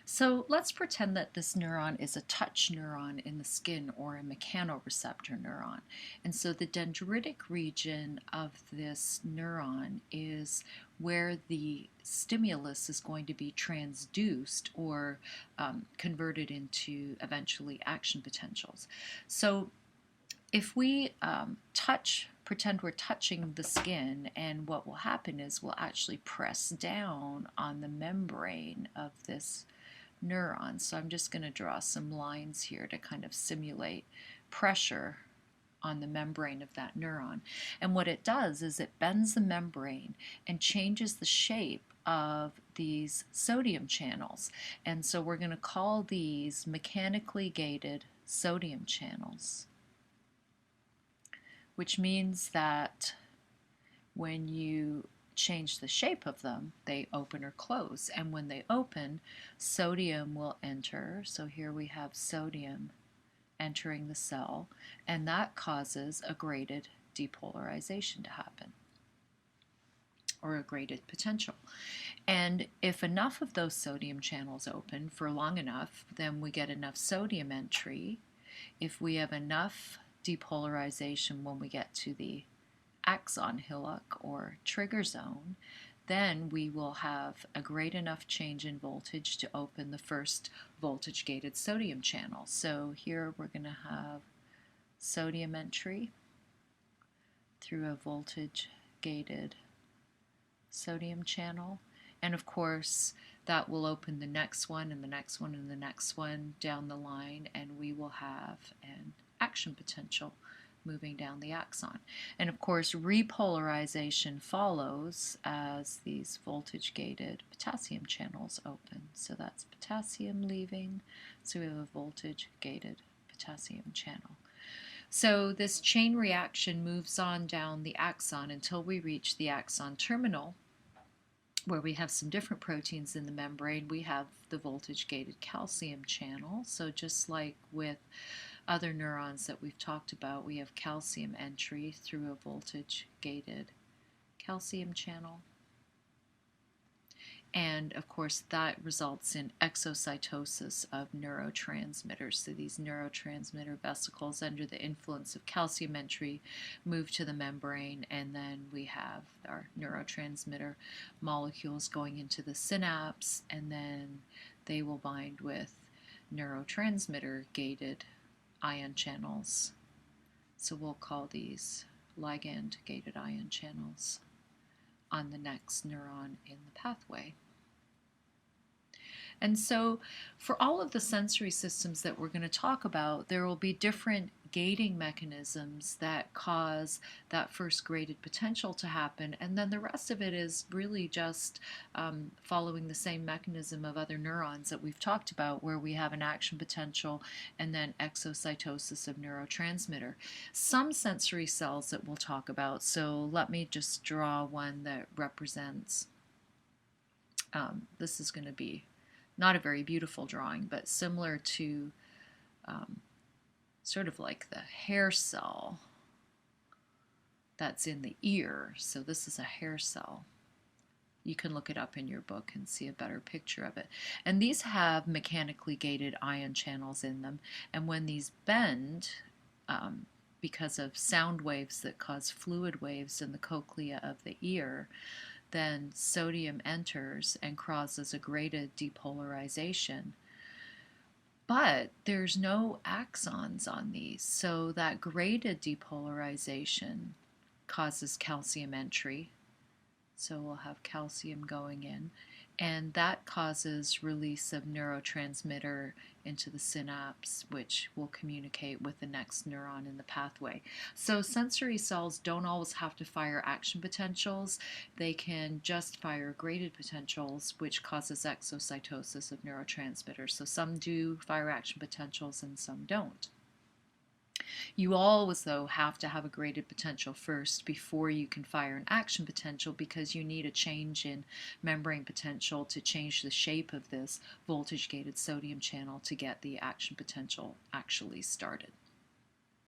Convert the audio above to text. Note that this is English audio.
So let's pretend that this neuron is a touch neuron in the skin or a mechanoreceptor neuron. And so the dendritic region of this neuron is where the stimulus is going to be transduced or converted into eventually action potentials. So if we pretend we're touching the skin, and what will happen is we'll actually press down on the membrane of this neuron. So I'm just going to draw some lines here to kind of simulate pressure on the membrane of that neuron. And what it does is it bends the membrane and changes the shape of these sodium channels. And so we're going to call these mechanically gated sodium channels, which means that when you change the shape of them, they open or close. And when they open, sodium will enter. So here we have sodium entering the cell, and that causes a graded depolarization to happen, or a graded potential. And if enough of those sodium channels open for long enough, then we get enough sodium entry. If we have enough depolarization when we get to the axon hillock or trigger zone, then we will have a great enough change in voltage to open the first voltage-gated sodium channel. So here we're going to have sodium entry through a voltage-gated sodium channel. And of course, that will open the next one and the next one and the next one down the line, and we will have an action potential moving down the axon. And of course, repolarization follows as these voltage-gated potassium channels open. So that's potassium leaving, so we have a voltage-gated potassium channel. So this chain reaction moves on down the axon until we reach the axon terminal, where we have some different proteins in the membrane. We have the voltage-gated calcium channel. So just like with other neurons that we've talked about, we have calcium entry through a voltage-gated calcium channel. And of course, that results in exocytosis of neurotransmitters. So these neurotransmitter vesicles, under the influence of calcium entry, move to the membrane, and then we have our neurotransmitter molecules going into the synapse, and then they will bind with neurotransmitter-gated ion channels. So we'll call these ligand-gated ion channels on the next neuron in the pathway. And so for all of the sensory systems that we're going to talk about, there will be different gating mechanisms that cause that first graded potential to happen, and then the rest of it is really just following the same mechanism of other neurons that we've talked about, where we have an action potential and then exocytosis of neurotransmitter. Some sensory cells that we'll talk about, so let me just draw one that represents, this is going to be not a very beautiful drawing, but similar to sort of like the hair cell that's in the ear. So this is a hair cell. You can look it up in your book and see a better picture of it. And these have mechanically gated ion channels in them. And when these bend, because of sound waves that cause fluid waves in the cochlea of the ear, then sodium enters and causes a graded depolarization. But there's no axons on these, so that graded depolarization causes calcium entry. So we'll have calcium going in, and that causes release of neurotransmitter into the synapse, which will communicate with the next neuron in the pathway. So sensory cells don't always have to fire action potentials. They can just fire graded potentials, which causes exocytosis of neurotransmitters. So some do fire action potentials and some don't. You always, though, have to have a graded potential first before you can fire an action potential, because you need a change in membrane potential to change the shape of this voltage-gated sodium channel to get the action potential actually started.